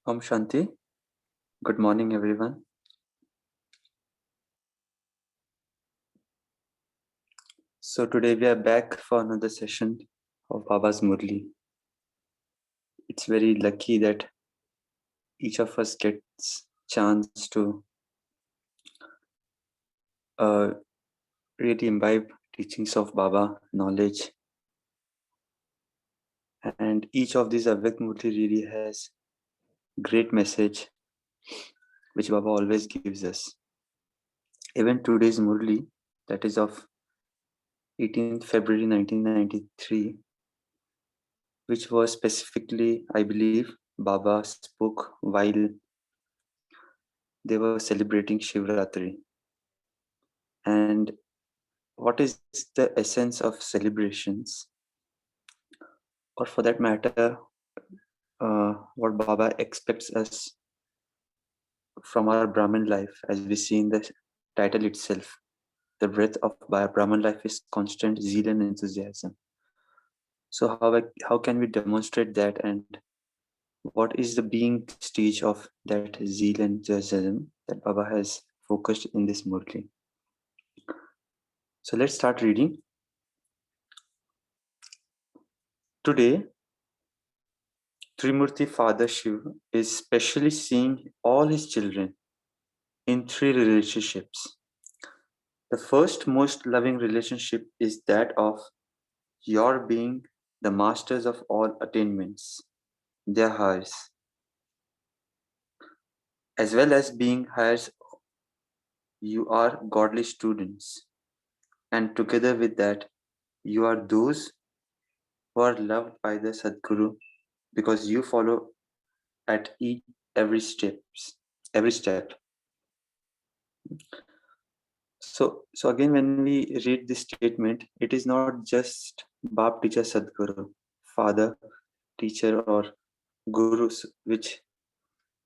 Om Shanti. Good morning, everyone. So today we are back for another session of Baba's Murli. It's very lucky that each of us gets chance to really imbibe teachings of Baba, knowledge, and each of these Avyakt Murli really has great message which Baba always gives us. Even today's Murli, that is of 18th February 1993, which was specifically, I believe, Baba spoke while they were celebrating Shivaratri. And what is the essence of celebrations? Or for that matter, what Baba expects us from our Brahmin life, as we see in the title itself. The breath of Brahmin life is constant zeal and enthusiasm. So how can we demonstrate that, and what is the being stage of that zeal and enthusiasm that Baba has focused in this Murli? So let's start reading. Today, Trimurti Father Shiva is specially seeing all his children in three relationships. The first most loving relationship is that of your being the masters of all attainments, their heirs, as well as being heirs, you are godly students, and together with that, you are those who are loved by the Sadguru because you follow at every step. So again, when we read this statement, it is not just Bap teacher Sadguru, father, teacher, or gurus, which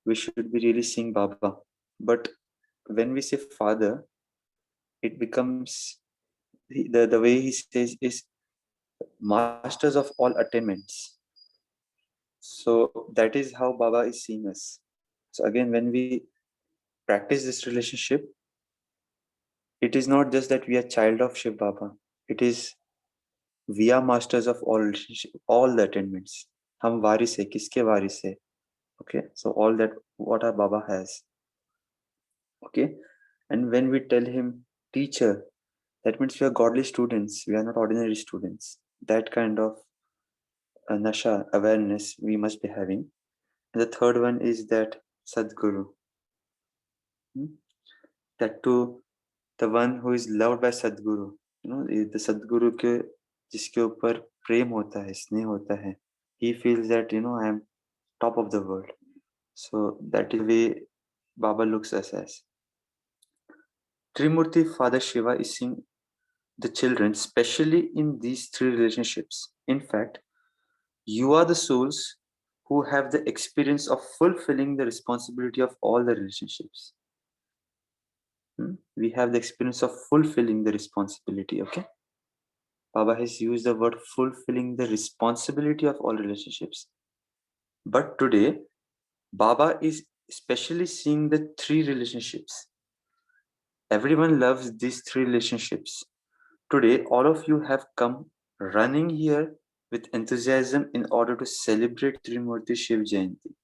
we should be really seeing Baba. But when we say father, it becomes the way he says is masters of all attainments. So that is how Baba is seeing us. So again, when we practice this relationship, it is not just that we are child of Shiv Baba. It is we are masters of all the attainments. हम वारिस है, किसके वारिस है? Okay, so all that what our Baba has. Okay, and when we tell him teacher, that means we are godly students. We are not ordinary students. That kind of nasha awareness we must be having. And the third one is that Sadguru. That too, the one who is loved by Sadguru. You know, the Sadguru के जिसके ऊपर प्रेम होता है, स्नेह होता है. He feels that, you know, I am top of the world. So that is the way Baba looks at us as. Trimurti Father Shiva is seeing the children, especially in these three relationships. In fact, you are the souls who have the experience of fulfilling the responsibility of all the relationships. We have the experience of fulfilling the responsibility, okay? Baba has used the word fulfilling the responsibility of all relationships. But today, Baba is especially seeing the three relationships. Everyone loves these three relationships. Today, all of you have come running here with enthusiasm in order to celebrate Trimurti Shiv Jayanti.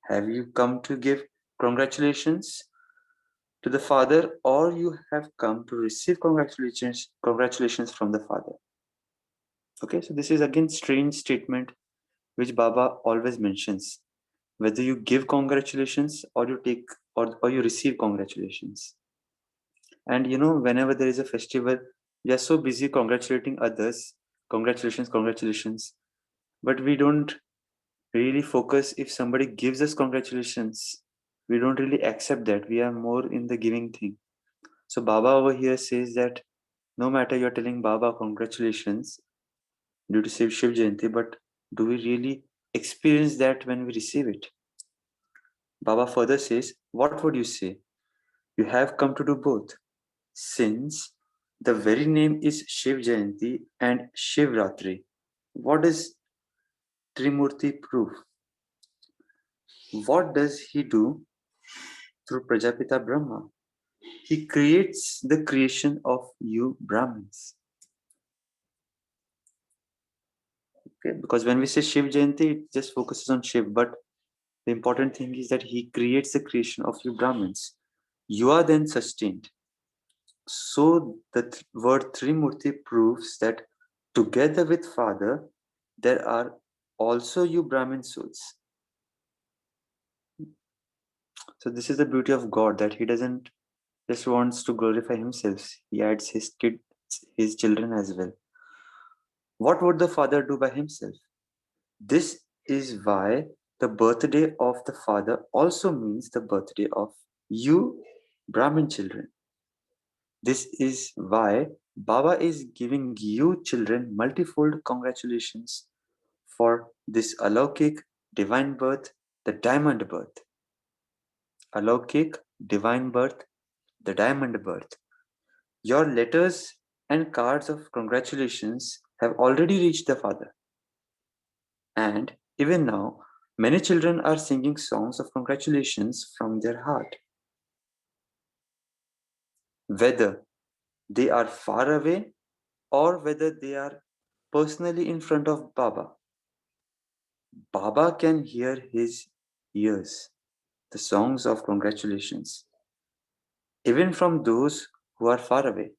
Have you come to give congratulations to the Father, or you have come to receive congratulations from the Father? Okay, so this is again strange statement which Baba always mentions. Whether you give congratulations or you take or you receive congratulations. And you know, whenever there is a festival, we are so busy congratulating others. Congratulations. But we don't really focus if somebody gives us congratulations. We don't really accept that. We are more in the giving thing. So Baba over here says that no matter you're telling Baba congratulations due to Shiv Jayanti, but do we really experience that when we receive it? Baba further says, what would you say? You have come to do both. Since the very name is Shiv Jayanti and Shivaratri, what does Trimurti prove? What does he do through Prajapita Brahma? He creates the creation of you Brahmins. Okay, because when we say Shiv Jayanti, it just focuses on Shiv, but the important thing is that he creates the creation of you Brahmins. You are then sustained. So the word Trimurti proves that together with Father, there are also you Brahmin souls. So this is the beauty of God, that he doesn't just wants to glorify himself. He adds his kids, his children as well. What would the Father do by himself? This is why the birthday of the Father also means the birthday of you Brahmin children. This is why Baba is giving you children multifold congratulations for this Alaukik divine birth, the diamond birth. Alaukik divine birth, the diamond birth. Your letters and cards of congratulations have already reached the Father. And even now, many children are singing songs of congratulations from their heart. Whether they are far away or whether they are personally in front of Baba, Baba can hear his ears, the songs of congratulations, even from those who are far away.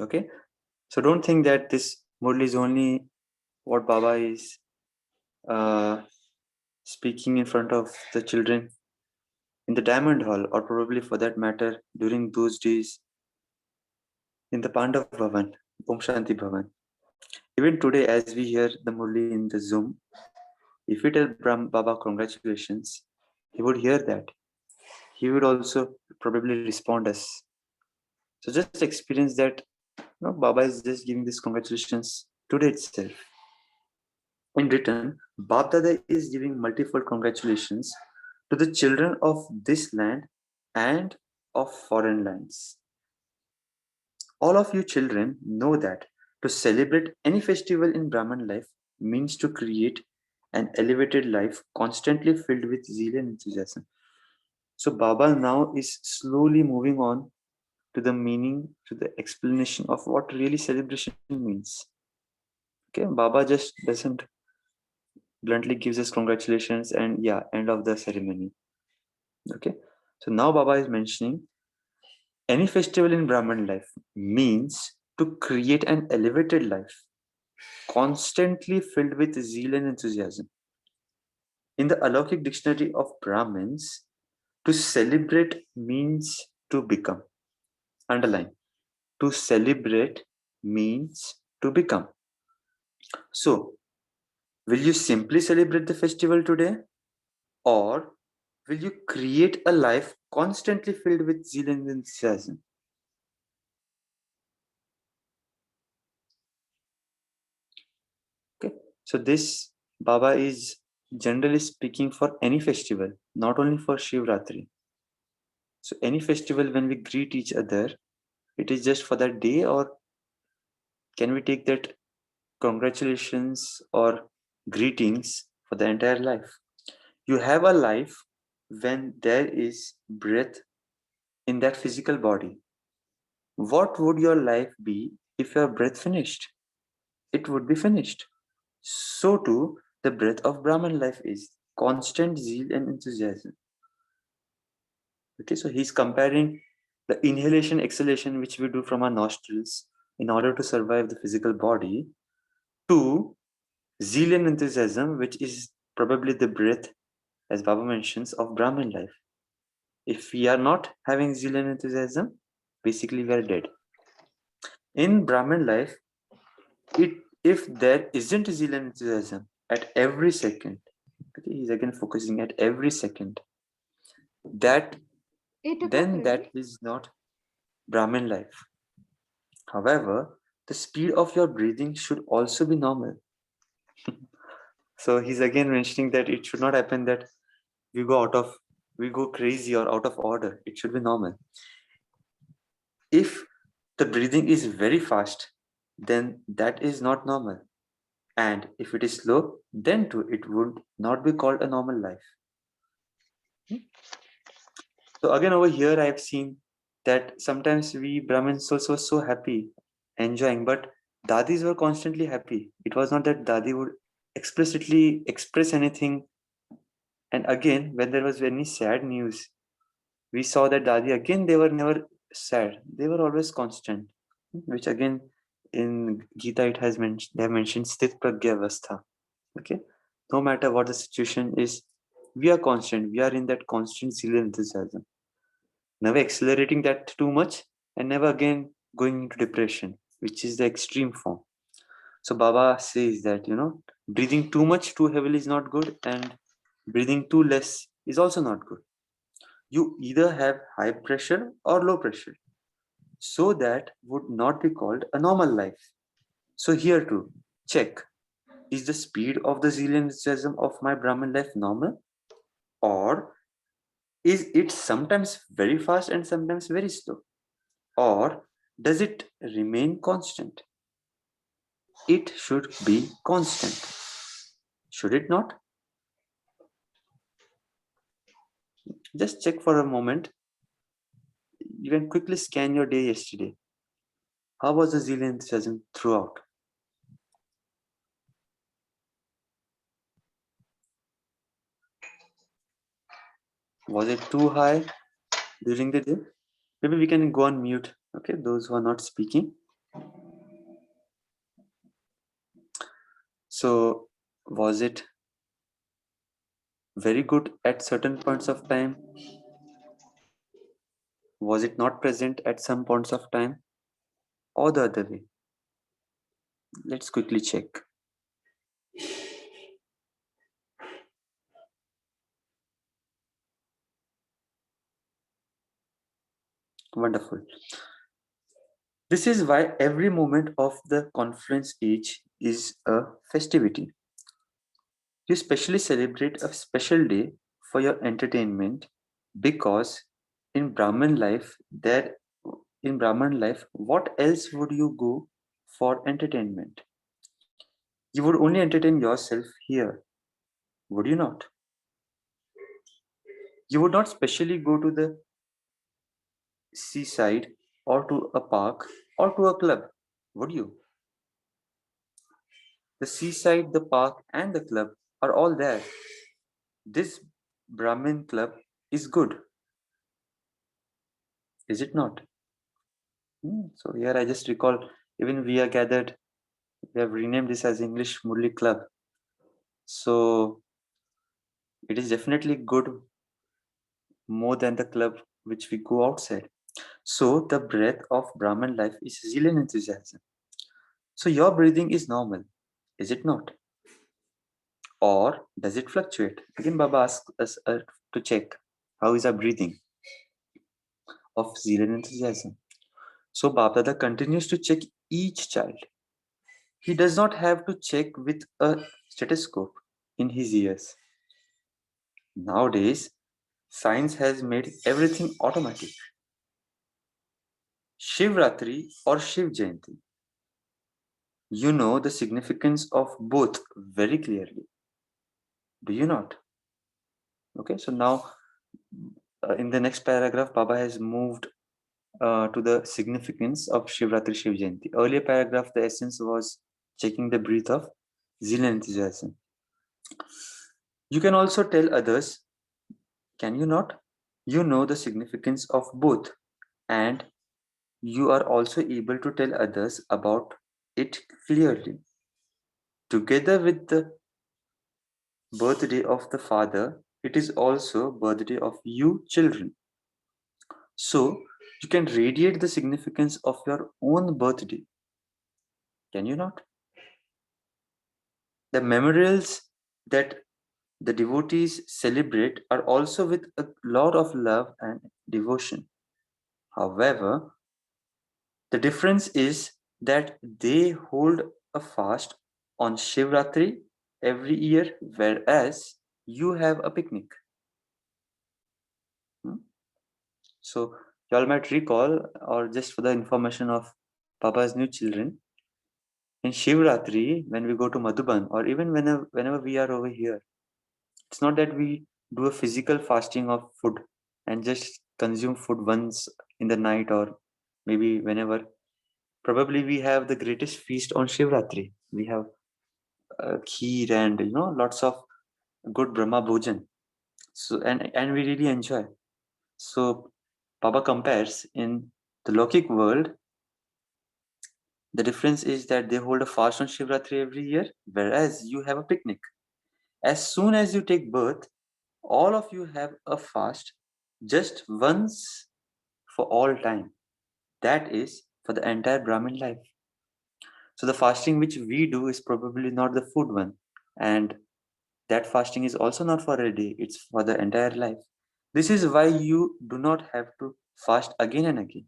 Okay? So don't think that this Murli is only what Baba is speaking in front of the children in the Diamond Hall, or probably for that matter, during those days in the Pandav Bhavan, Om Shanti Bhavan. Even today, as we hear the Murli in the Zoom, if we tell Baba congratulations, he would hear that. He would also probably respond us. So just experience that, Baba is just giving this congratulations today itself. In return, Bab Dada is giving multiple congratulations to the children of this land and of foreign lands. All of you children know that to celebrate any festival in Brahman life means to create an elevated life constantly filled with zeal and enthusiasm. So Baba now is slowly moving on to the meaning, to the explanation of what really celebration means. Okay, Baba just doesn't bluntly gives us congratulations and yeah, end of the ceremony. Okay, so now Baba is mentioning any festival in Brahman life means to create an elevated life constantly filled with zeal and enthusiasm. In the Alaukic dictionary of Brahmins, to celebrate means to become. Underline. To celebrate means to become. So, will you simply celebrate the festival today? Or will you create a life constantly filled with zeal and enthusiasm? Okay, so this Baba is generally speaking for any festival, not only for Shivaratri. So any festival when we greet each other, it is just for that day, or can we take that congratulations or greetings for the entire life? You have a life when there is breath in that physical body. What would your life be if your breath finished? It would be finished. So too, the breath of Brahman life is constant zeal and enthusiasm. Okay, so he's comparing the inhalation, exhalation, which we do from our nostrils in order to survive the physical body, to zeal and enthusiasm, which is probably the breath, as Baba mentions, of Brahman life. If we are not having zeal and enthusiasm, basically we are dead. In Brahman life, if there isn't zeal and enthusiasm at every second, okay, he's again focusing at every second, that then that is not Brahmin life. However, the speed of your breathing should also be normal. So he's again mentioning that it should not happen that we go crazy or out of order. It should be normal. If the breathing is very fast, then that is not normal. And if it is slow, then too it would not be called a normal life. So again over here I have seen that sometimes we Brahmin souls were so happy, enjoying, but Dadis were constantly happy. It was not that Dadi would explicitly express anything. And again, when there was any sad news, we saw that Dadi again they were never sad. They were always constant. Which again in Gita it has mentioned they have mentioned Sthit Pragya Avastha. Okay. No matter what the situation is, we are constant. We are in that constant zeal and enthusiasm. Never accelerating that too much and never again going into depression, which is the extreme form. So Baba says that, breathing too much too heavily is not good, and breathing too less is also not good. You either have high pressure or low pressure. So that would not be called a normal life. So here too, check. Is the speed of the zeal and enthusiasm of my Brahman life normal? Or is it sometimes very fast and sometimes very slow? Or does it remain constant? It should be constant. Should it not? Just check for a moment. You can quickly scan your day yesterday. How was the zeal and enthusiasm throughout? Was it too high during the day? Maybe we can go on mute. Okay, those who are not speaking. So, was it very good at certain points of time? Was it not present at some points of time? Or the other way? Let's quickly check. Wonderful. This is why every moment of the confluence age is a festivity. You specially celebrate a special day for your entertainment because in Brahman life, what else would you go for entertainment? You would only entertain yourself here, would you not? You would not specially go to the seaside or to a park or to a club, would you? The seaside, the park, and the club are all there. This Brahmin club is good, is it not? So here I just recall, even we are gathered, we have renamed this as English Murli Club. So it is definitely good more than the club which we go outside. So the breath of Brahman life is zeal and enthusiasm. So your breathing is normal, is it not? Or does it fluctuate? Again, Baba asks us to check how is our breathing of zeal and enthusiasm. So Baba Dada continues to check each child. He does not have to check with a stethoscope in his ears. Nowadays, science has made everything automatic. Shivaratri or Shiv Jayanti. You know the significance of both very clearly. Do you not? Okay, so now in the next paragraph, Baba has moved to the significance of Shivaratri Shiv Jayanti. Earlier paragraph, the essence was checking the breath of zeal and enthusiasm. You can also tell others, can you not? You know the significance of both, and you are also able to tell others about it clearly. Together with the birthday of the father, it is also birthday of you children. So you can radiate the significance of your own birthday. Can you not? The memorials that the devotees celebrate are also with a lot of love and devotion. However, the difference is that they hold a fast on Shivratri every year, whereas you have a picnic. Hmm? So, you all might recall, or just for the information of Papa's new children, In Shivaratri, when we go to Madhuban, or even whenever we are over here, it's not that we do a physical fasting of food and just consume food once in the night or maybe whenever. Probably we have the greatest feast on Shivaratri. We have kheer and lots of good Brahma Bhojan. So and we really enjoy. So Baba compares in the Lokik world, the difference is that they hold a fast on Shivaratri every year, whereas you have a picnic. As soon as you take birth, all of you have a fast just once for all time. That is for the entire Brahmin life. So the fasting which we do is probably not the food one. And that fasting is also not for a day, it's for the entire life. This is why you do not have to fast again and again.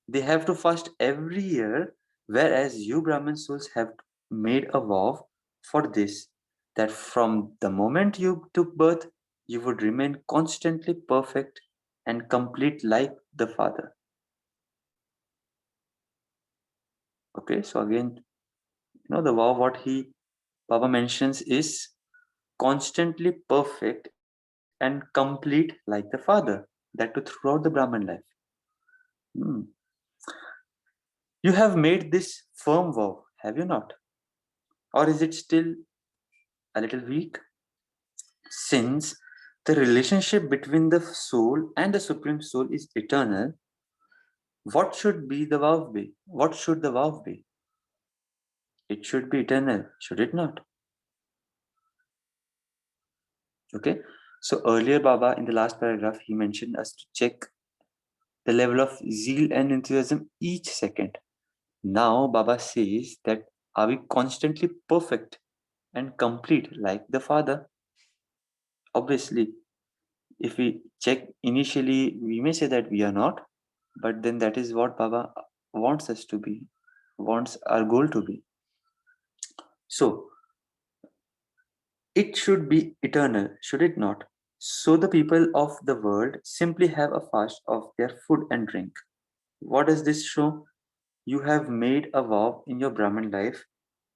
They have to fast every year, whereas you Brahmin souls have made a vow for this, that from the moment you took birth, you would remain constantly perfect and complete like the Father. Okay, so again, the vow what Baba mentions is constantly perfect and complete like the Father, that too throughout the Brahman life. Hmm. You have made this firm vow, have you not? Or is it still a little weak? Since the relationship between the soul and the Supreme Soul is eternal, what should be the vow be? What should the vow be? It should be eternal, should it not? Okay. So earlier, Baba, in the last paragraph, he mentioned us to check the level of zeal and enthusiasm each second. Now, Baba says that are we constantly perfect and complete like the Father? Obviously, if we check initially, we may say that we are not, but then that is what Baba wants us to be, wants our goal to be. So, it should be eternal, should it not? So, the people of the world simply have a fast of their food and drink. What does this show? You have made a vow in your Brahmin life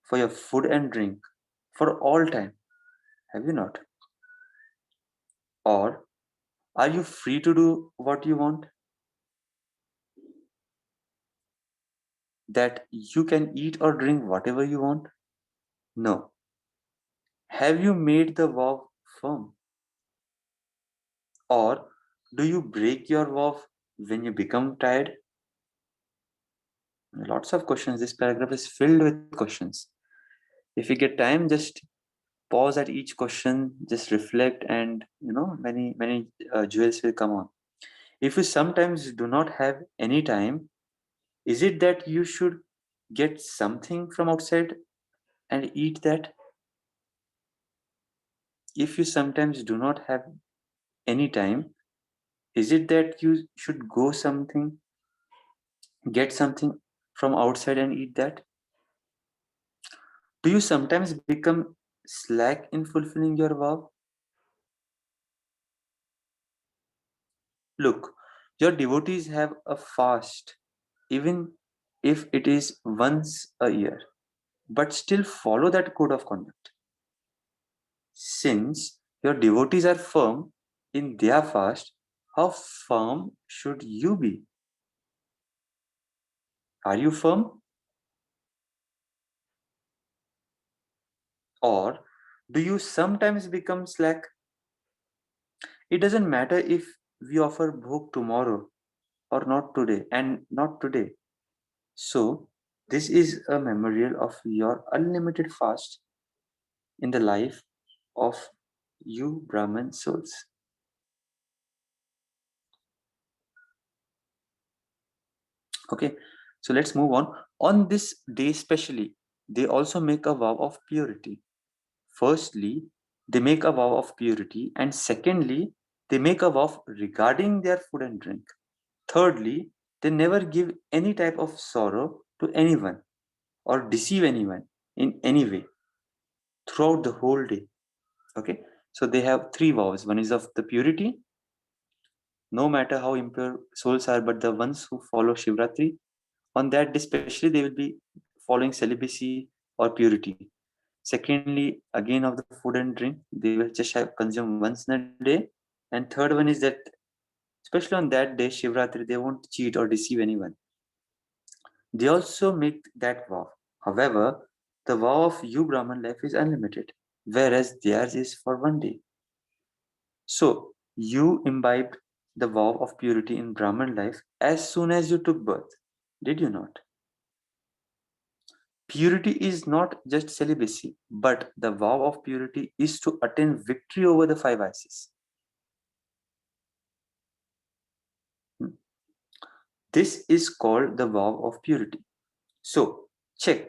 for your food and drink for all time, have you not? Or are you free to do what you want? That you can eat or drink whatever you want? No. Have you made the vow firm? Or do you break your vow when you become tired? Lots of questions. This paragraph is filled with questions. If you get time, just pause at each question, just reflect, and many jewels will come on. If you sometimes do not have any time, is it that you should get something from outside and eat that? If you sometimes do not have any time, is it that you should go something, get something from outside and eat that? Do you sometimes become slack in fulfilling your vow? Look, your devotees have a fast, even if it is once a year, but still follow that code of conduct. Since your devotees are firm in their fast, how firm should you be? Are you firm? Or do you sometimes become slack? It doesn't matter if we offer bhog tomorrow or not today and not today. So, this is a memorial of your unlimited fast in the life of you Brahman souls. Okay, so let's move on. On this day, especially, they also make a vow of purity. Firstly, they make a vow of purity, and secondly, they make a vow regarding their food and drink. Thirdly, they never give any type of sorrow to anyone or deceive anyone in any way throughout the whole day. Okay, so they have three vows. One is of the purity, no matter how impure souls are, but the ones who follow Shivaratri, on that day, especially, they will be following celibacy or purity. Secondly, again of the food and drink, they will just have consumed once in a day. And third one is that, especially on that day, Shivaratri, they won't cheat or deceive anyone. They also make that vow. However, the vow of you Brahman life is unlimited, whereas theirs is for one day. So you imbibed the vow of purity in Brahman life as soon as you took birth, did you not? Purity is not just celibacy, but the vow of purity is to attain victory over the five vices. This is called the vow of purity. So, check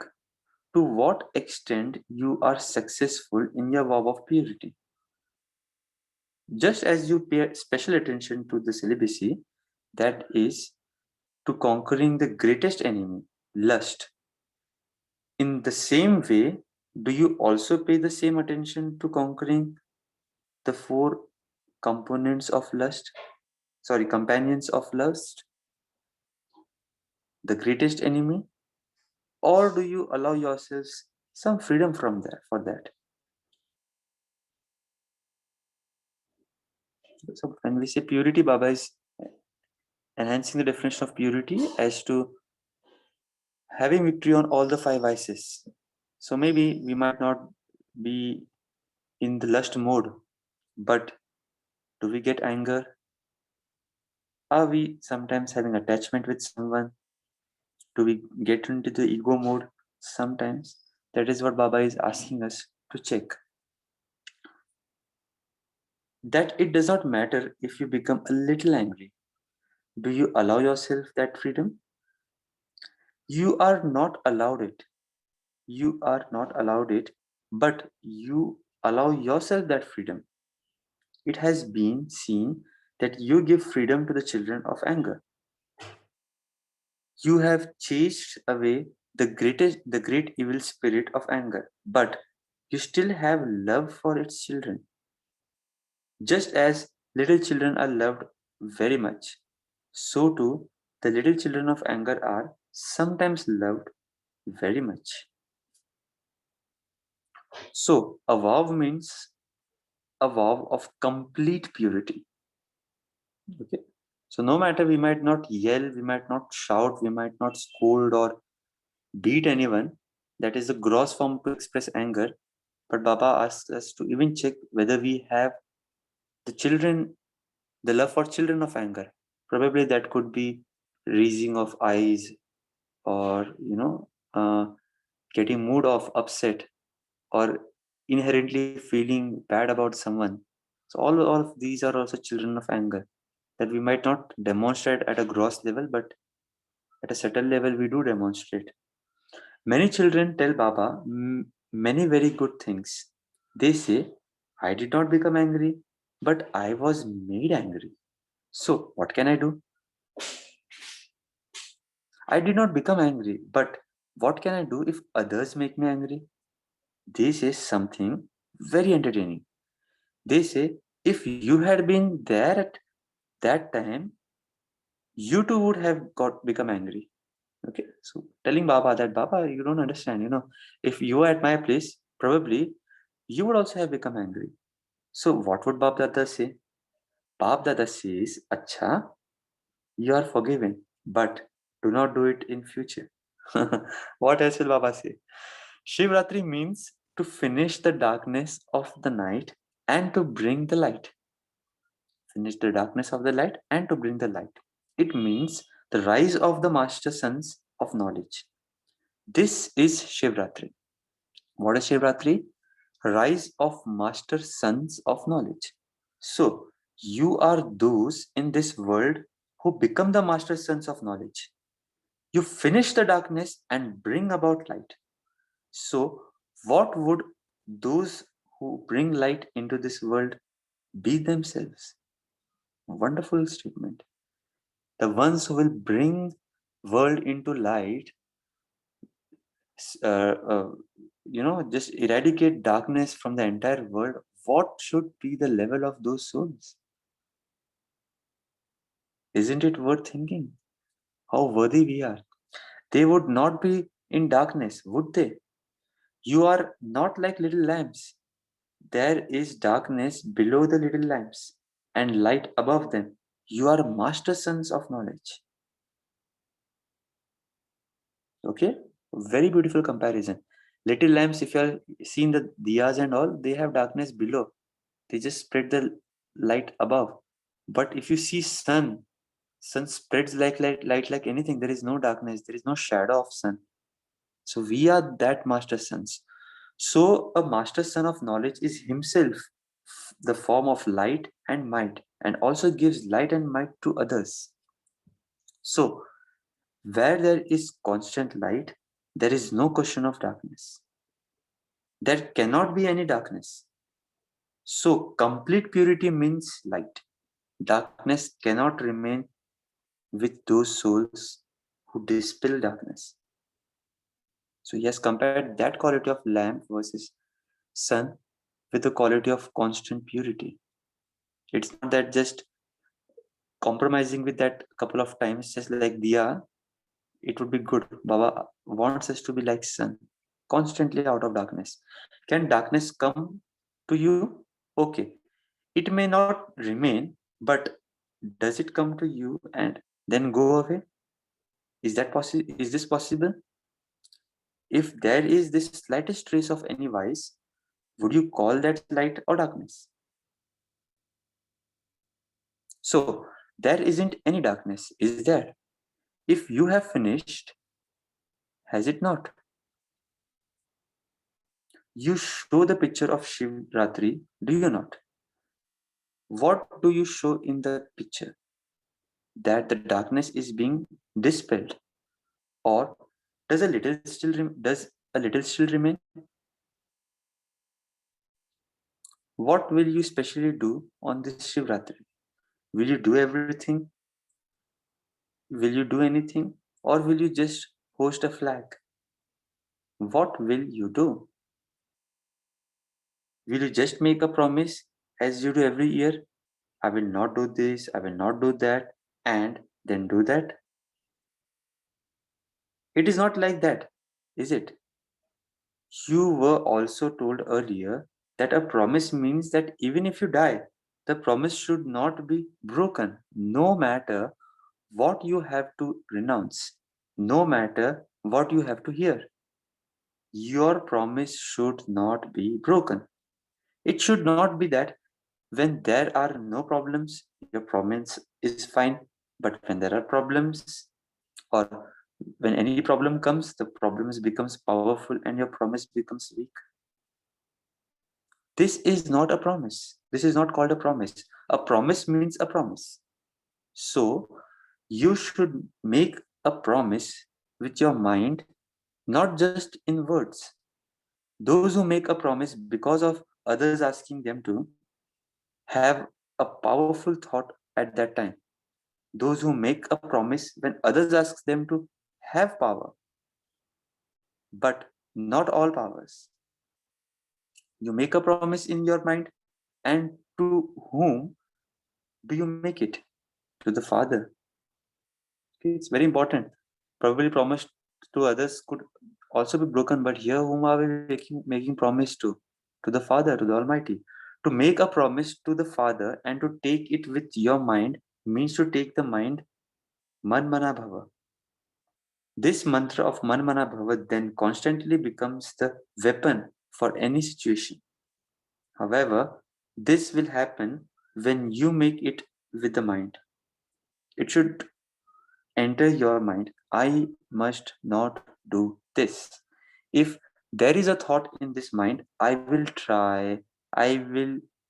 to what extent you are successful in your vow of purity. Just as you pay special attention to the celibacy, that is to conquering the greatest enemy, lust. In the same way, do you also pay the same attention to conquering the four components of lust? Sorry, companions of lust, the greatest enemy? Or do you allow yourselves some freedom from that for that? So when we say purity, Baba is enhancing the definition of purity as to having victory on all the five vices. So maybe we might not be in the lust mode, but do we get anger? Are we sometimes having attachment with someone? Do we get into the ego mode sometimes? That is what Baba is asking us to check. That it does not matter if you become a little angry. Do you allow yourself that freedom? You are not allowed it. You are not allowed it, but you allow yourself that freedom. It has been seen that you give freedom to the children of anger. You have chased away the great evil spirit of anger, but you still have love for its children. Just as little children are loved very much, so too the little children of anger are sometimes loved very much. So, a vow means a vow of complete purity. Okay. So, no matter we might not yell, we might not shout, we might not scold or beat anyone. That is the gross form to express anger. But Baba asks us to even check whether we have the children, the love for children of anger. Probably that could be raising of eyes or, getting mood of upset or inherently feeling bad about someone. So all of these are also children of anger that we might not demonstrate at a gross level, but at a subtle level we do demonstrate. Many children tell Baba many very good things. They say, I did not become angry, but I was made angry. So what can I do? I did not become angry, but what can I do if others make me angry? They say something very entertaining. They say, if you had been there at that time, you too would have got become angry. Okay, so telling Baba that Baba, you don't understand. If you were at my place, probably you would also have become angry. So what would Bab Dada say? Bab Dada says, Acha, you are forgiven, but do not do it in future. What else will Baba say? Shivaratri means to finish the darkness of the night and to bring the light. Finish the darkness of the light and to bring the light. It means the rise of the master sons of knowledge. This is Shivaratri. What is Shivaratri? Rise of master sons of knowledge. So, you are those in this world who become the master sons of knowledge. You finish the darkness and bring about light. So, what would those who bring light into this world be themselves? Wonderful statement. The ones who will bring world into light, uh, uh, just eradicate darkness from the entire world. What should be the level of those souls? Isn't it worth thinking how worthy we are? They would not be in darkness, would they? You are not like little lamps. There is darkness below the little lamps and light above them. You are master sons of knowledge. Okay, very beautiful comparison. Little lamps, if you are seeing the diyas and all, they have darkness below. They just spread the light above. But if you see sun spreads like light like anything. There is no darkness. There is no shadow of sun. So we are that master sons. So a master son of knowledge is himself the form of light and might, and also gives light and might to others. So where there is constant light, there is no question of darkness. There cannot be any darkness. So complete purity means light. Darkness cannot remain with those souls who dispel darkness. So he has compared that quality of lamp versus sun with the quality of constant purity. It's not that just compromising with that couple of times, just like Diya, it would be good. Baba wants us to be like sun, constantly out of darkness. Can darkness come to you? Okay. It may not remain, but does it come to you and then go away? Is that possible? Is this possible? If there is this slightest trace of any vice, would you call that light or darkness? So there isn't any darkness, is there? If you have finished, has it not? You show the picture of Shivaratri, do you not? What do you show in the picture? That the darkness is being dispelled, or does a little still remain? What will you specially do on this Shivaratri? Will you do everything? Will you do anything? Or will you just host a flag? What will you do? Will you just make a promise as you do every year? I will not do this, I will not do that, and then do that? It is not like that, is it? You were also told earlier that a promise means that even if you die, the promise should not be broken, no matter what you have to renounce, no matter what you have to hear. Your promise should not be broken. It should not be that when there are no problems, your promise is fine, but when there are problems, or when any problem comes, the problems becomes powerful and your promise becomes weak. This is not a promise. This is not called a promise. A promise means a promise. So you should make a promise with your mind, not just in words. Those who make a promise because of others asking them to have a powerful thought at that time. Those who make a promise when others ask them to have power, but not all powers. You make a promise in your mind, and to whom do you make it? To the Father. Okay, it's very important. Probably promise to others could also be broken, but here whom are we making promise to? To the Father, to the Almighty. To make a promise to the Father and to take it with your mind means to take the mind Man Mana Bhava. This mantra of Man Mana Bhava then constantly becomes the weapon for any situation. However, this will happen when you make it with the mind. It should enter your mind, I must not do this. If there is a thought in this mind, I will try, I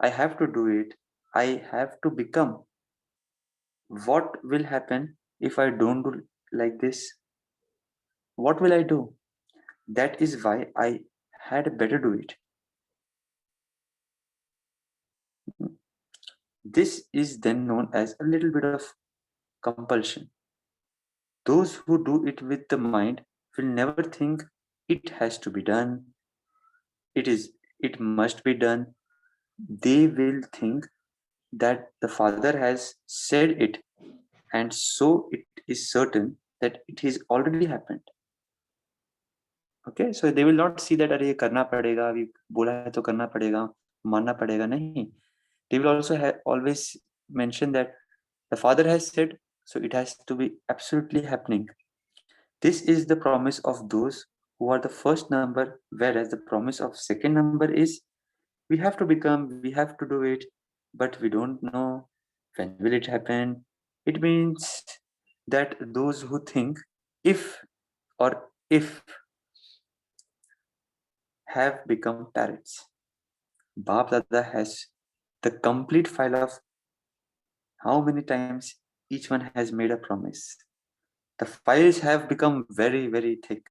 have to do it, I have to become. What will happen if I don't do like this? What will I do? That is why I had better do it. This is then known as a little bit of compulsion. Those who do it with the mind will never think it has to be done, it must be done. They will think that the Father has said it, and so it is certain that it has already happened. Okay, so they will not see that अरे ये करना पड़ेगा, अभी बोला है तो करना पड़ेगा, मानना पड़ेगा, नहीं. They will also always mention that the Father has said, so it has to be absolutely happening. This is the promise of those who are the first number, whereas the promise of second number is we have to become, we have to do it, but we don't know when will it happen. It means that those who think if or if have become parrots. Bap Dada has the complete file of how many times each one has made a promise. The files have become very, very thick.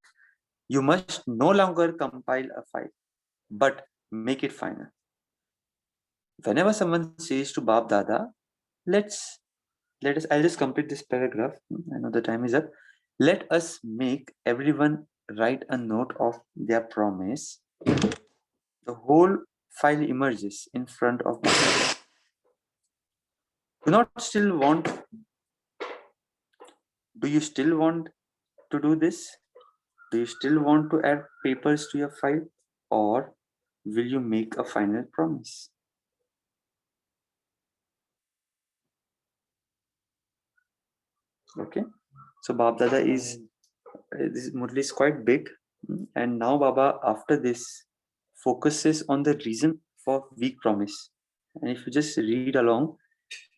You must no longer compile a file, but make it final. Whenever someone says to Bap Dada, let's let us, I'll just complete this paragraph. I know the time is up. Let us make everyone write a note of their promise. The whole file emerges in front of Bap Dada. Do you still want to do this? Do you still want to add papers to your file, or will you make a final promise? Okay, so Bab Dada is this Murli is quite big, and now Baba after this focuses on the reason for weak promise. And if you just read along,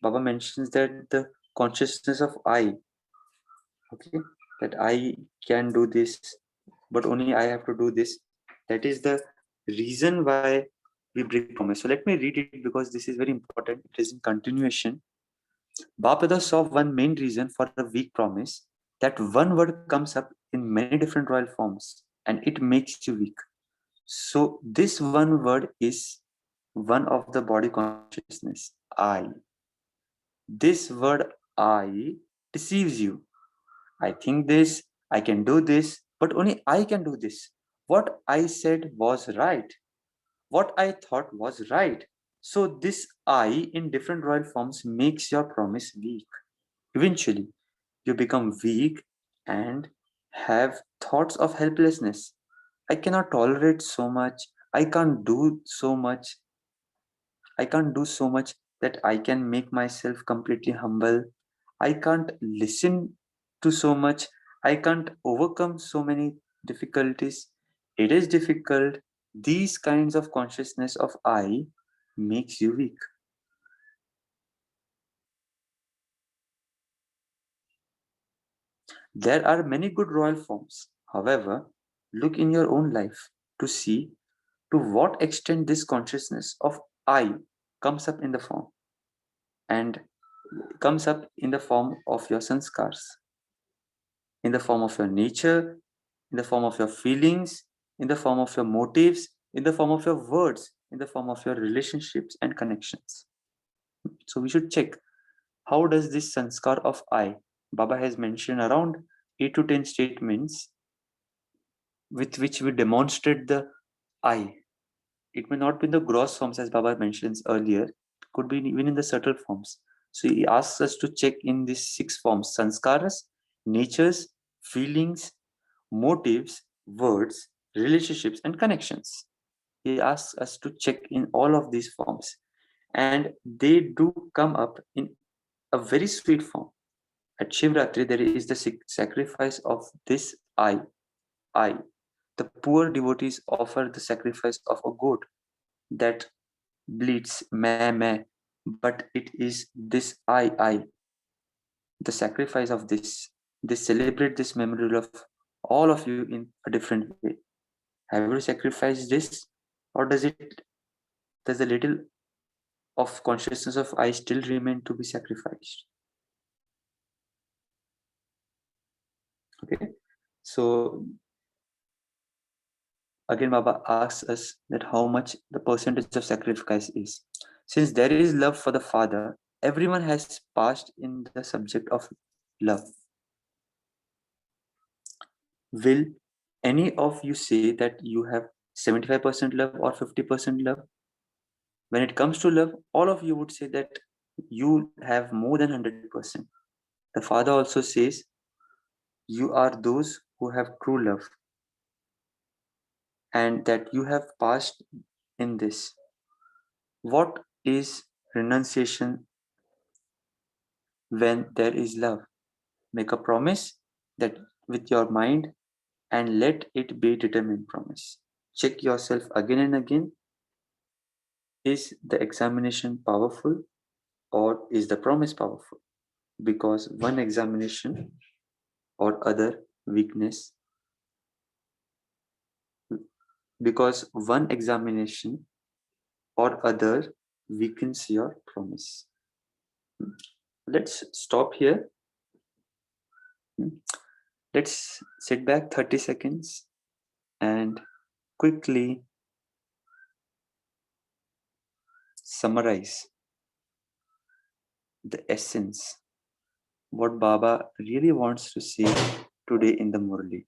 Baba mentions that the consciousness of I, okay, that I can do this, but only I have to do this. That is the reason why we break promise. So let me read it because this is very important. It is in continuation. Bapada saw one main reason for a weak promise, that one word comes up in many different royal forms and it makes you weak. So this one word is one of the body consciousness, I. This word I deceives you. I think this, I can do this, but only I can do this. What I said was right. What I thought was right. So this I in different royal forms makes your promise weak. Eventually, you become weak and have thoughts of helplessness. I cannot tolerate so much. I can't do so much. I can't do so much that I can make myself completely humble. I can't listen to so much. I can't overcome so many difficulties. It is difficult. These kinds of consciousness of I makes you weak. There are many good royal forms. However, look in your own life to see to what extent this consciousness of I comes up in the form and comes up in the form of your sanskars, in the form of your nature, in the form of your feelings, in the form of your motives, in the form of your words, in the form of your relationships and connections. So we should check how does this sanskar of I, Baba has mentioned around 8 to 10 statements with which we demonstrate the I. It may not be in the gross forms as Baba mentions earlier, it could be even in the subtle forms. So he asks us to check in these 6 forms: sanskaras, natures, feelings, motives, words, relationships, and connections. He asks us to check in all of these forms, and they do come up in a very sweet form. At Shivaratri, there is the sacrifice of this I. The poor devotees offer the sacrifice of a goat that bleats meh meh, but it is this I, the sacrifice of this. They celebrate this memorial of all of you in a different way. Have you sacrificed this, or does the little of consciousness of I still remain to be sacrificed? Okay, so again, Baba asks us that how much the percentage of sacrifice is. Since there is love for the Father, everyone has passed in the subject of love. Will any of you say that you have 75% love or 50% love? When it comes to love, all of you would say that you have more than 100%. The Father also says, you are those who have true love. and that you have passed in this. What is renunciation when there is love? Make a promise that with your mind and let it be determined promise. Check yourself again and again. Is the examination powerful or is the promise powerful? Because one examination or other weakness, because one examination or other weakens your promise. Let's stop here. Let's sit back 30 seconds and quickly summarize the essence, what Baba really wants to see today in the Murli.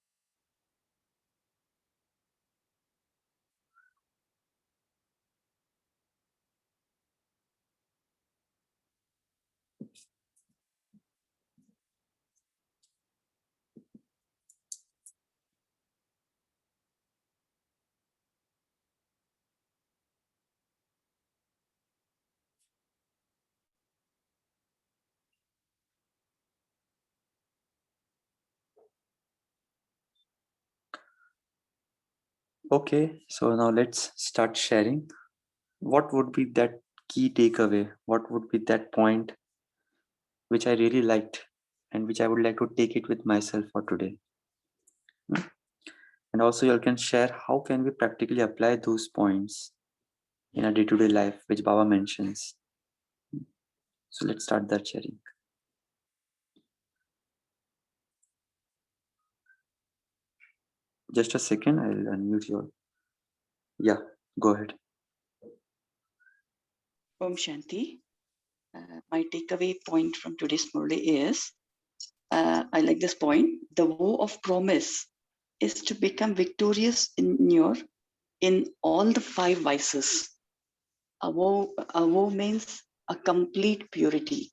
Okay, so now let's start sharing. What would be that key takeaway? What would be that point which I really liked and which I would like to take it with myself for today? And also you can share how can we practically apply those points in a day-to-day life which Baba mentions. So let's start that sharing. Just a second, I'll unmute you all. Yeah, go ahead. Om Shanti. My takeaway point from today's Murli is, I like this point. The vow of promise is to become victorious in all the 5 vices. A vow means a complete purity.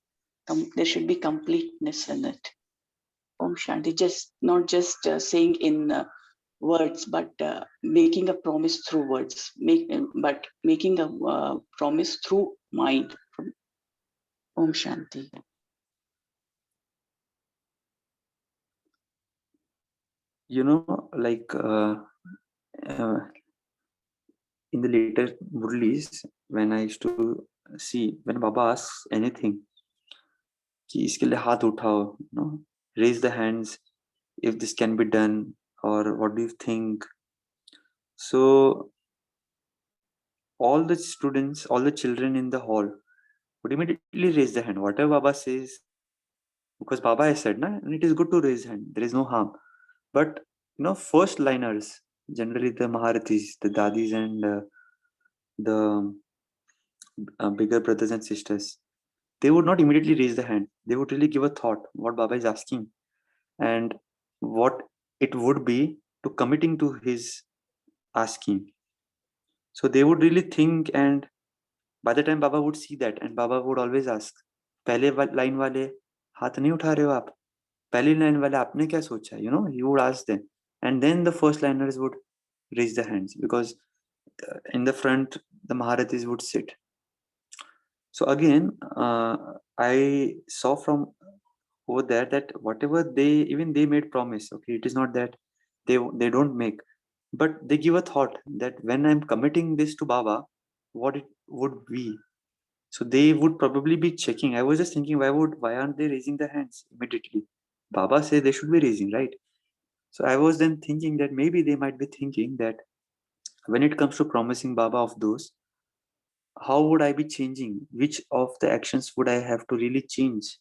There should be completeness in it. Om Shanti, not just saying in words, but making a promise through words. But making a promise through mind. Om Shanti. You know, like uh, in the later Murlis, when I used to see, when Baba asks anything, कि इसके लिए हाथ उठाओ, you know, raise the hands if this can be done, or what do you think? So all the students, all the children in the hall would immediately raise the hand. Whatever Baba says, because Baba has said, na, and it is good to raise hand. There is no harm. But you know, first liners, generally the Maharathis, the Dadis, and the bigger brothers and sisters, they would not immediately raise the hand. They would really give a thought what Baba is asking and what it would be to committing to his asking. So they would really think, and by the time Baba would see that, and Baba would always ask, पहले line वाले हाथ नहीं उठा रहे हो आप, पहली line वाले आपने क्या सोचा? You know, he would ask them, and then the first liners would raise their hands, because in the front the Maharathis would sit. So again, I saw from over there that whatever they made promise. Okay, it is not that they don't make, but they give a thought that when I'm committing this to Baba, what it would be. So they would probably be checking. I was just thinking, why aren't they raising their hands immediately? Baba says they should be raising, right? So I was then thinking that maybe they might be thinking that when it comes to promising Baba of those, how would I be changing? Which of the actions would I have to really change?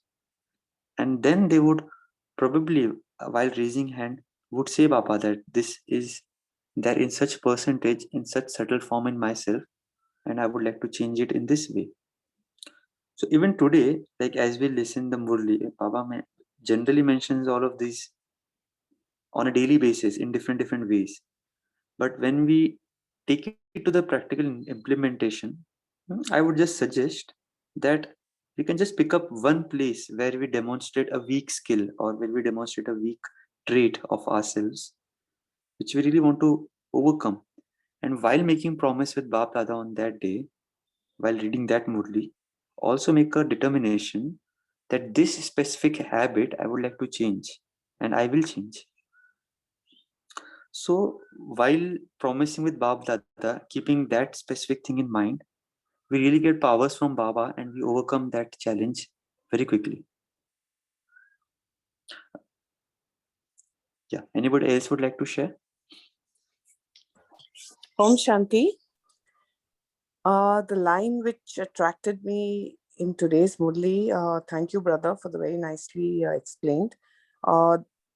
And then they would probably, while raising hand, would say Baba that this is there in such percentage, in such subtle form in myself, and I would like to change it in this way. So even today, like as we listen the Murli, Baba generally mentions all of these on a daily basis in different ways. But when we take it to the practical implementation, I would just suggest that we can just pick up one place where we demonstrate a weak skill or where we demonstrate a weak trait of ourselves, which we really want to overcome. And while making promise with Bap Dada on that day, while reading that Murli, also make a determination that this specific habit I would like to change and I will change. So while promising with Bab Dada, keeping that specific thing in mind, we really get powers from Baba and we overcome that challenge very quickly. Yeah. Anybody else would like to share? Om Shanti. The line which attracted me in today's Murli, thank you, brother, for the very nicely explained.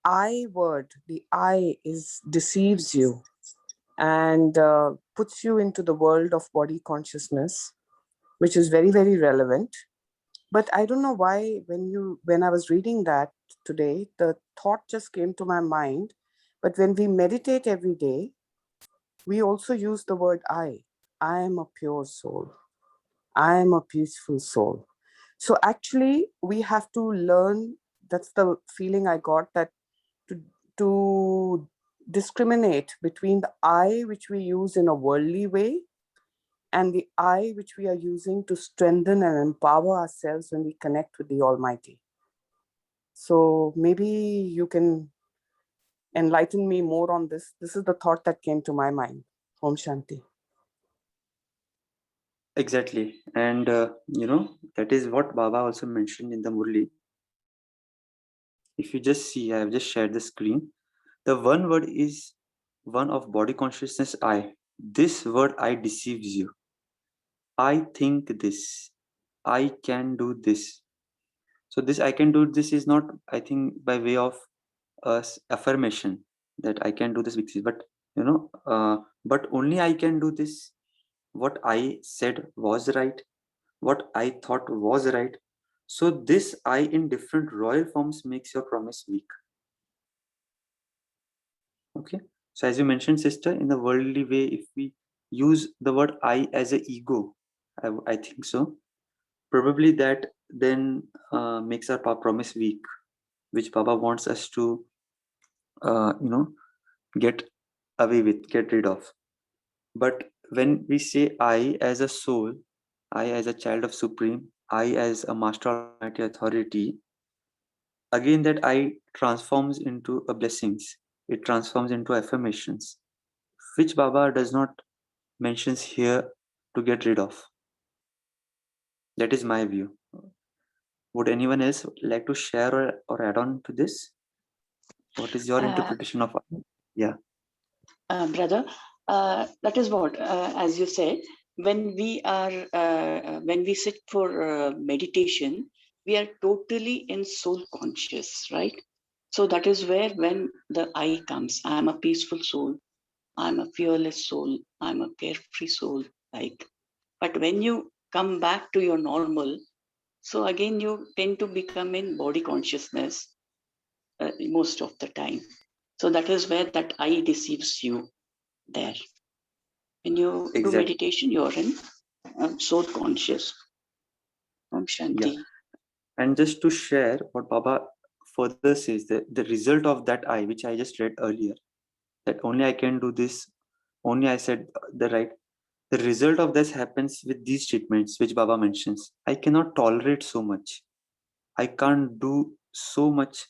I word, the I is deceives you and puts you into the world of body consciousness, which is very, very relevant. But I don't know why when I was reading that today, the thought just came to my mind. But when we meditate every day, we also use the word I. I am a pure soul. I am a peaceful soul. So actually, we have to learn. That's the feeling I got, that to discriminate between the I which we use in a worldly way and the I which we are using to strengthen and empower ourselves when we connect with the Almighty. So maybe you can enlighten me more on this. This is the thought that came to my mind. Om Shanti. Exactly. And, that is what Baba also mentioned in the Murli. If you just see, I have just shared the screen. The one word is one of body consciousness I. This word I deceives you. I think this. I can do this. So this I can do this is not, I think, by way of affirmation that I can do this with this, but but only I can do this. What I said was right. What I thought was right. So this I in different royal forms makes your promise weak. Okay. So as you mentioned, sister, in the worldly way, if we use the word I as a ego, I think so. Probably that then makes our promise weak, which Baba wants us to, get away with, get rid of. But when we say I as a soul, I as a child of Supreme, I as a Master Almighty Authority, again that I transforms into a blessings. It transforms into affirmations, which Baba does not mentions here to get rid of. That is my view. Would anyone else like to share or add on to this? What is your interpretation of? Yeah. Brother, that is what, as you said, when we sit for meditation, we are totally in soul conscious, right? So that is where when the I comes, I am a peaceful soul, I'm a fearless soul, I'm a carefree soul, like. But when you come back to your normal, so again you tend to become in body consciousness most of the time. So that is where that I deceives you there. When you do Exactly. meditation, you're in soul conscious. Om Shanti. Yeah. And just to share what Baba further says, the result of that I, which I just read earlier, that only I can do this, only I said the right. The result of this happens with these treatments, which Baba mentions. I cannot tolerate so much. I can't do so much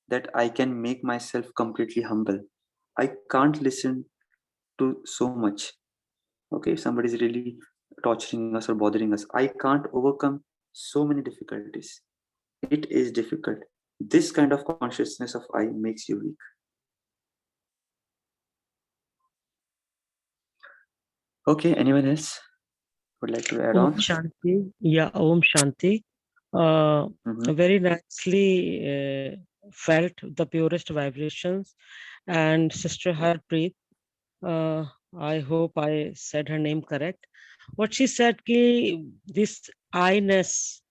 that I can make myself completely humble. I can't listen to so much. Okay, if somebody is really torturing us or bothering us, I can't overcome so many difficulties. It is difficult. This kind of consciousness of I makes you weak. Okay, anyone else would like to add Om on? Shanti. Yeah, Om Shanti. Mhm. Very nicely felt the purest vibrations. And Sister Harpreet, uh, I hope I said her name correct. What she said, ki this I-ness,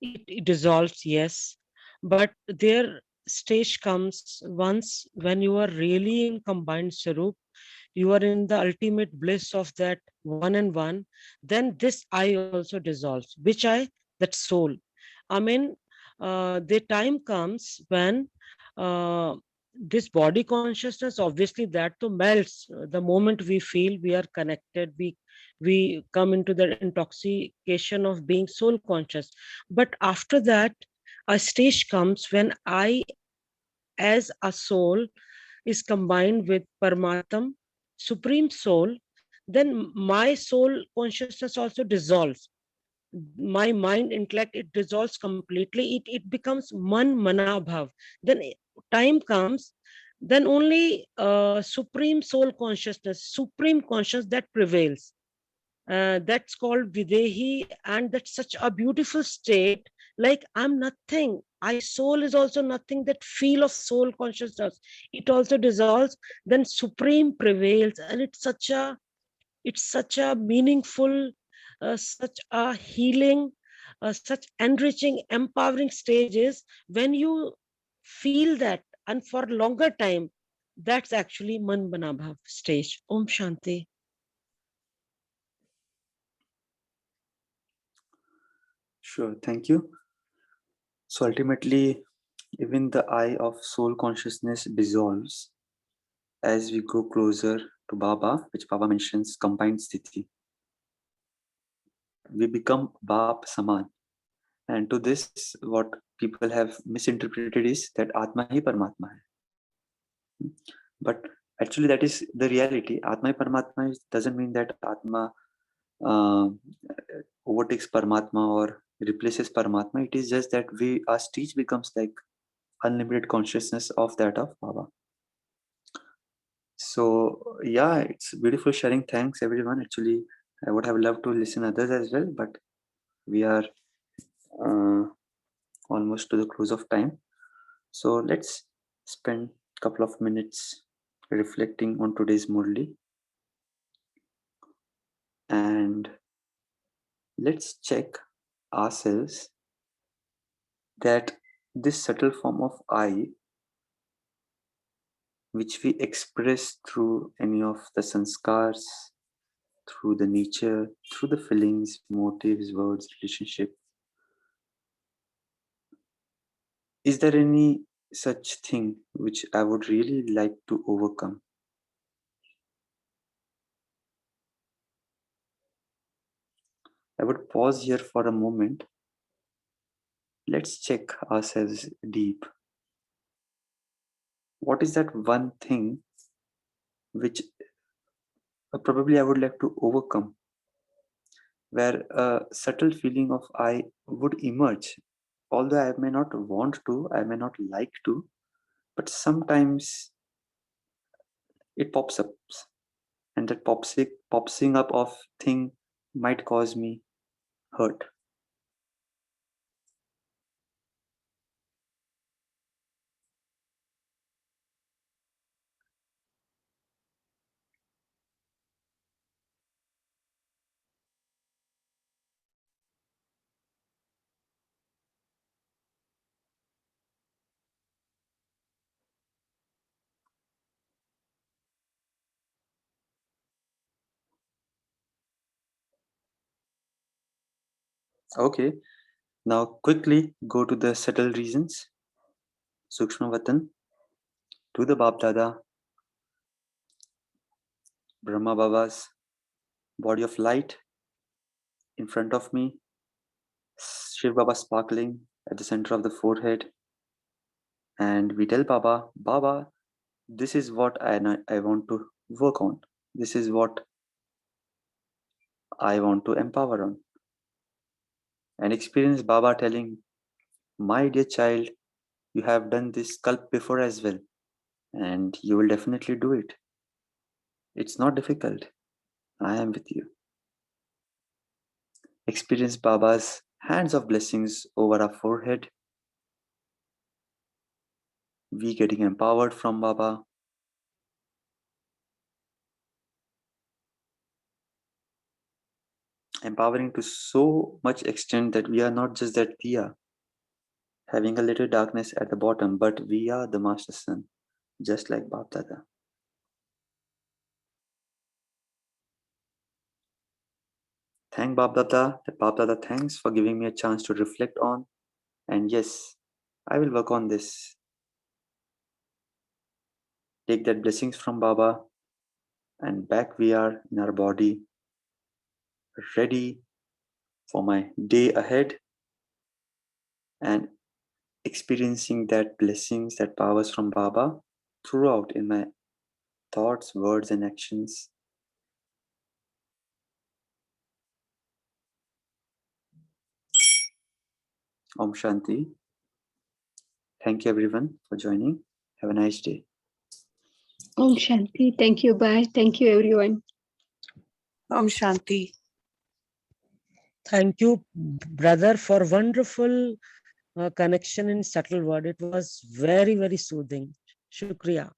it dissolves, yes, but their stage comes once when you are really in combined Sarup, you are in the ultimate bliss of that one and one, then this I also dissolves. Which I? That soul. I mean, the time comes when uh, this body consciousness, obviously that to melts the moment we feel we are connected. We come into the intoxication of being soul conscious. But after that, a stage comes when I, as a soul, is combined with Paramatma, Supreme Soul. Then my soul consciousness also dissolves. My mind, intellect, it dissolves completely. It becomes man mana bhav. Then time comes, then only Supreme Soul consciousness, Supreme consciousness, that prevails. That's called Videhi, and that's such a beautiful state. Like I'm nothing. I soul is also nothing. That feel of soul consciousness, it also dissolves. Then Supreme prevails, and it's such a meaningful, such a healing, such enriching, empowering stages when you feel that, and for longer time. That's actually Man Bana Bhav stage. Om Shanti. Sure, thank you. So ultimately, even the eye of soul consciousness dissolves as we go closer to Baba, which Baba mentions combined sthiti. We become Bap Saman. And to this, what people have misinterpreted is that Atma hi Paramatma hai. But actually, that is the reality. Atma hi Paramatma doesn't mean that Atma uh, overtakes Paramatma or replaces Paramatma. It is just that our stage becomes like unlimited consciousness of that of Baba. So yeah, it's beautiful sharing. Thanks everyone. Actually, I would have loved to listen others as well, but we are uh, almost to the close of time. So let's spend a couple of minutes reflecting on today's Murli, and let's check ourselves that this subtle form of I, which we express through any of the sanskars, through the nature, through the feelings, motives, words, relationship, is there any such thing which I would really like to overcome? I would pause here for a moment. Let's check ourselves deep. What is that one thing which probably I would like to overcome, where a subtle feeling of I would emerge, although I may not want to, I may not like to, but sometimes it pops up, and that popsing up of thing might cause me hurt. Okay, now quickly go to the subtle reasons. Sukshma Vatan, to the Bap Dada, Brahma Baba's body of light in front of me, Shiv Baba sparkling at the center of the forehead, and we tell Baba, Baba, this is what I want to work on. This is what I want to empower on. And experience Baba telling, my dear child, you have done this sculpt before as well, and you will definitely do it. It's not difficult. I am with you. Experience Baba's hands of blessings over our forehead. We getting empowered from Baba. Empowering to so much extent that we are not just that diya, having a little darkness at the bottom, but we are the Master Sun, just like Bap Dada. Thank Bap Dada. Bap Dada, thanks for giving me a chance to reflect on. And yes, I will work on this. take that blessings from Baba, and back we are in our body, ready for my day ahead and experiencing that blessings, that powers from Baba throughout in my thoughts, words, and actions. Om Shanti. Thank you everyone for joining. Have a nice day. Om Shanti. Thank you. Bye. Thank you, everyone. Om Shanti. Thank you, brother, for wonderful connection in subtle word. It was very, very soothing. Shukriya.